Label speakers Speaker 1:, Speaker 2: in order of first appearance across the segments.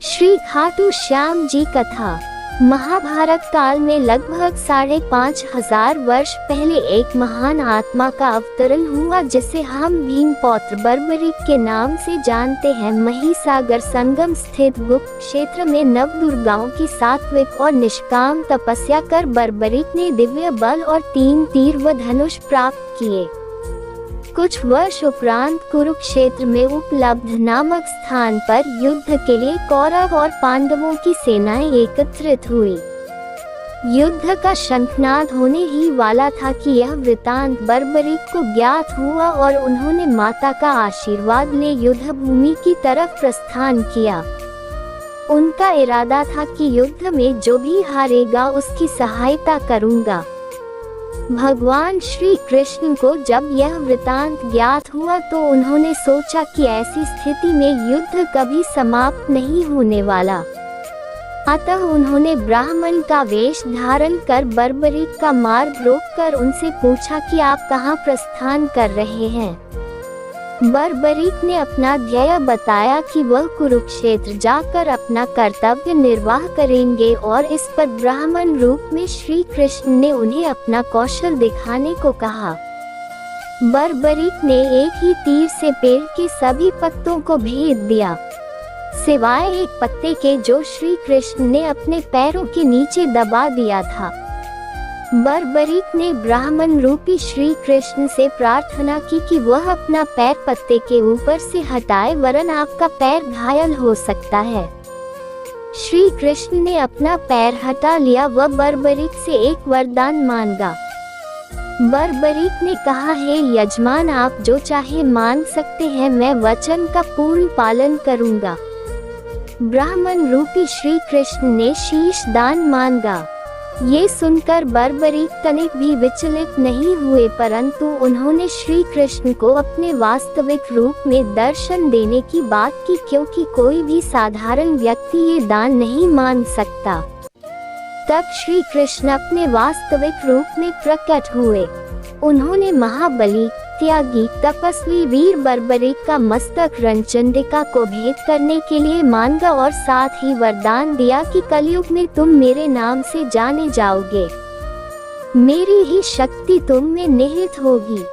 Speaker 1: श्री खाटू श्याम जी कथा। महाभारत काल में लगभग 5,500 वर्ष पहले एक महान आत्मा का अवतरण हुआ जिसे हम भीम पौत्र बर्बरीक के नाम से जानते हैं। महिसागर संगम स्थित गुप्त क्षेत्र में नवदुर्गाओं की सात्विक और निष्काम तपस्या कर बर्बरीक ने दिव्य बल और 3 तीर व धनुष प्राप्त किए। कुछ वर्ष उपरांत कुरुक्षेत्र में उपलब्ध नामक स्थान पर युद्ध के लिए कौरव और पांडवों की सेनाएं एकत्रित हुई। युद्ध का शंखनाद होने ही वाला था कि यह वृतांत बर्बरीक को ज्ञात हुआ और उन्होंने माता का आशीर्वाद ले युद्ध भूमि की तरफ प्रस्थान किया। उनका इरादा था कि युद्ध में जो भी हारेगा उसकी सहायता करूंगा। भगवान श्री कृष्ण को जब यह वृतांत ज्ञात हुआ तो उन्होंने सोचा कि ऐसी स्थिति में युद्ध कभी समाप्त नहीं होने वाला। अतः उन्होंने ब्राह्मण का वेश धारण कर बर्बरीक का मार्ग रोककर उनसे पूछा कि आप कहाँ प्रस्थान कर रहे हैं। बर्बरीक ने अपना ध्येय बताया कि वह कुरुक्षेत्र जाकर अपना कर्तव्य निर्वाह करेंगे और इस पर ब्राह्मण रूप में श्री कृष्ण ने उन्हें अपना कौशल दिखाने को कहा। बर्बरीक ने एक ही तीर से पेड़ के सभी पत्तों को भेद दिया, सिवाय एक पत्ते के जो श्री कृष्ण ने अपने पैरों के नीचे दबा दिया था। बर्बरीक ने ब्राह्मण रूपी श्री कृष्ण से प्रार्थना की कि वह अपना पैर पत्ते के ऊपर से हटाए वरन आपका पैर घायल हो सकता है। श्री कृष्ण ने अपना पैर हटा लिया व बर्बरीक से एक वरदान मांगा। बर्बरीक ने कहा, हे यजमान, आप जो चाहे मांग सकते हैं, मैं वचन का पूर्ण पालन करूंगा। ब्राह्मण रूपी श्री कृष्ण ने शीश दान मांगा। ये सुनकर बर्बरीक तनिक भी विचलित नहीं हुए, परंतु उन्होंने श्री कृष्ण को अपने वास्तविक रूप में दर्शन देने की बात की, क्योंकि कोई भी साधारण व्यक्ति ये दान नहीं मांग सकता। तब श्री कृष्ण अपने वास्तविक रूप में प्रकट हुए। उन्होंने महाबली, त्यागी, तपस्वी वीर बर्बरीक का मस्तक रणचंडिका को भेद करने के लिए मांगा और साथ ही वरदान दिया कि कलयुग में तुम मेरे नाम से जाने जाओगे, मेरी ही शक्ति तुम में निहित होगी।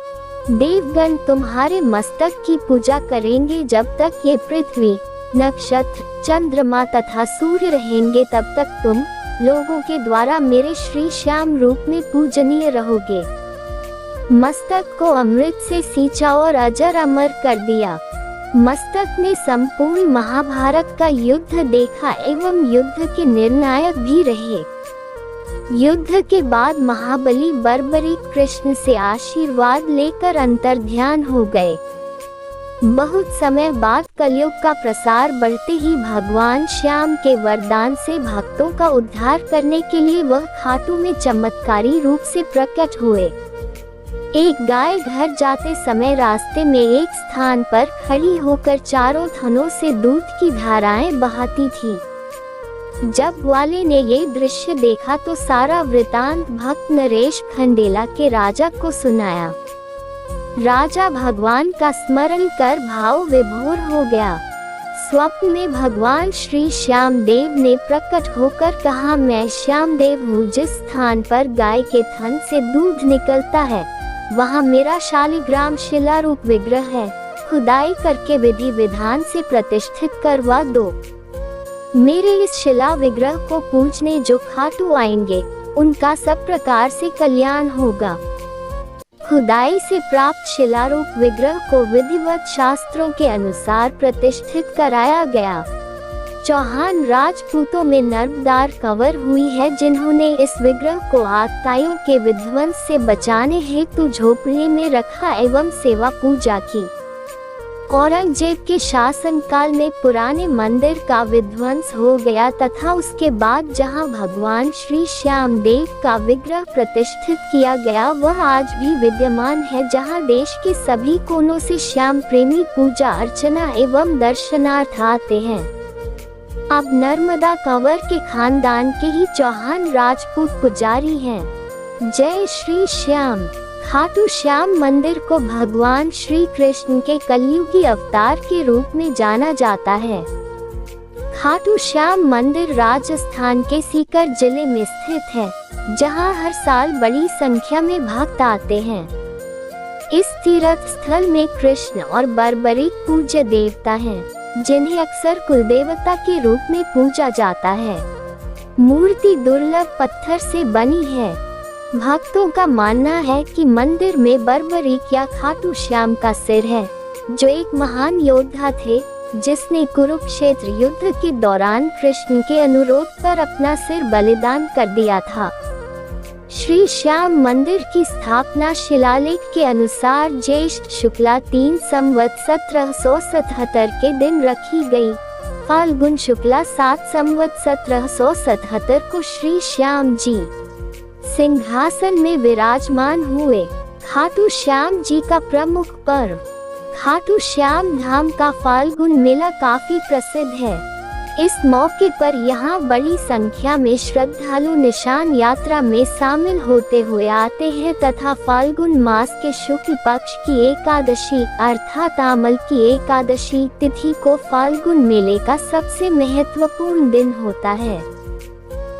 Speaker 1: देवगण तुम्हारे मस्तक की पूजा करेंगे जब तक ये पृथ्वी, नक्षत्र, चंद्रमा तथा सूर्य रहेंगे, तब तक तुम लोगों के द्वारा मेरे श्री श्याम रूप में पूजनीय रहोगे। मस्तक को अमृत से सींचा और अजर अमर कर दिया। मस्तक ने संपूर्ण महाभारत का युद्ध देखा एवं युद्ध के निर्णायक भी रहे। युद्ध के बाद महाबली बर्बरीक कृष्ण से आशीर्वाद लेकर अंतर्ध्यान हो गए। बहुत समय बाद कलयुग का प्रसार बढ़ते ही भगवान श्याम के वरदान से भक्तों का उद्धार करने के लिए वह खाटू में चमत्कारी रूप से प्रकट हुए। एक गाय घर जाते समय रास्ते में एक स्थान पर खड़ी होकर चारों थनों से दूध की धाराएं बहाती थी। जब ग्वाले ने ये दृश्य देखा तो सारा वृतांत भक्त नरेश खंडेला के राजा को सुनाया। राजा भगवान का स्मरण कर भाव विभोर हो गया। स्वप्न में भगवान श्री श्याम देव ने प्रकट होकर कहा, मैं श्याम देव हूँ। जिस स्थान पर गाय के थन से दूध निकलता है वहाँ मेरा शालिग्राम शिलारूप विग्रह है। खुदाई करके विधि विधान से प्रतिष्ठित करवा दो। मेरे इस शिला विग्रह को पूजने जो खाटू आएंगे उनका सब प्रकार से कल्याण होगा। खुदाई से प्राप्त शिलारूप विग्रह को विधिवत शास्त्रों के अनुसार प्रतिष्ठित कराया गया। चौहान राजपूतों में नर्मदार कंवर हुई है जिन्होंने इस विग्रह को आतताइयों के विध्वंस से बचाने हेतु झोपड़ी में रखा एवं सेवा पूजा की। औरंगजेब के शासनकाल में पुराने मंदिर का विध्वंस हो गया तथा उसके बाद जहां भगवान श्री श्याम देव का विग्रह प्रतिष्ठित किया गया वह आज भी विद्यमान है, जहां देश के सभी कोनों से श्याम प्रेमी पूजा अर्चना एवं दर्शनार्थ आते हैं। अब नर्मदा कंवर के खानदान के ही चौहान राजपूत पुजारी हैं। जय श्री श्याम। खाटू श्याम मंदिर को भगवान श्री कृष्ण के कलयुगी अवतार के रूप में जाना जाता है। खाटू श्याम मंदिर राजस्थान के सीकर जिले में स्थित है, जहां हर साल बड़ी संख्या में भक्त आते हैं। इस तीर्थ स्थल में कृष्ण और बर्बरीक पूज्य देवता हैं, जिन्हें अक्सर कुलदेवता के रूप में पूजा जाता है। मूर्ति दुर्लभ पत्थर से बनी है। भक्तों का मानना है कि मंदिर में बर्बरीक या खाटू श्याम का सिर है, जो एक महान योद्धा थे, जिसने कुरुक्षेत्र युद्ध के दौरान कृष्ण के अनुरोध पर अपना सिर बलिदान कर दिया था। श्री श्याम मंदिर की स्थापना शिलालेख के अनुसार ज्येष्ठ शुक्ला 3 संवत 1777 के दिन रखी गई। फाल्गुन शुक्ला 7 संवत 1777 को श्री श्याम जी सिंहासन में विराजमान हुए। खाटू श्याम जी का प्रमुख पर्व खाटू श्याम धाम का फाल्गुन मेला काफी प्रसिद्ध है। इस मौके पर यहाँ बड़ी संख्या में श्रद्धालु निशान यात्रा में शामिल होते हुए आते हैं तथा फाल्गुन मास के शुक्ल पक्ष की एकादशी अर्थात आमल की एकादशी तिथि को फाल्गुन मेले का सबसे महत्वपूर्ण दिन होता है।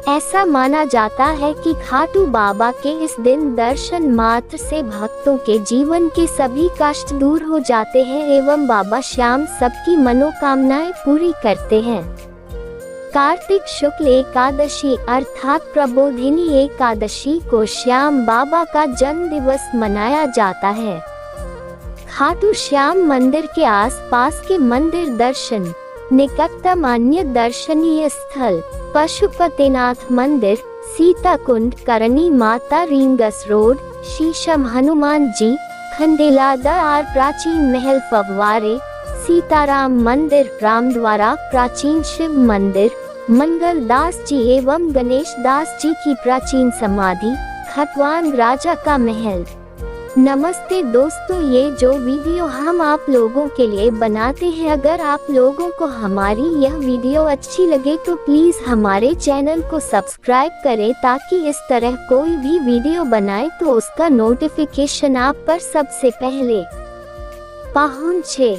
Speaker 1: ऐसा माना जाता है कि खाटू बाबा के इस दिन दर्शन मात्र से भक्तों के जीवन के सभी कष्ट दूर हो जाते हैं एवं बाबा श्याम सबकी मनोकामनाएं पूरी करते हैं। कार्तिक शुक्ल एकादशी अर्थात प्रबोधिनी एकादशी को श्याम बाबा का जन्म दिवस मनाया जाता है। खाटू श्याम मंदिर के आसपास के मंदिर दर्शन निकटतम अन्य दर्शनीय स्थल पशुपतिनाथ मंदिर, सीता कुंड, करणी माता रिंगस रोड, शीशम हनुमान जी, खंडेलादार प्राचीन महल फव्वारे, सीताराम मंदिर, रामद्वारा प्राचीन शिव मंदिर, मंगल दास जी एवं गणेश दास जी की प्राचीन समाधि, खतवान राजा का महल। नमस्ते दोस्तों, ये जो वीडियो हम आप लोगों के लिए बनाते हैं, अगर आप लोगों को हमारी यह वीडियो अच्छी लगे तो प्लीज हमारे चैनल को सब्सक्राइब करें ताकि इस तरह कोई भी वीडियो बनाए तो उसका नोटिफिकेशन आप पर सबसे पहले पहुंचे।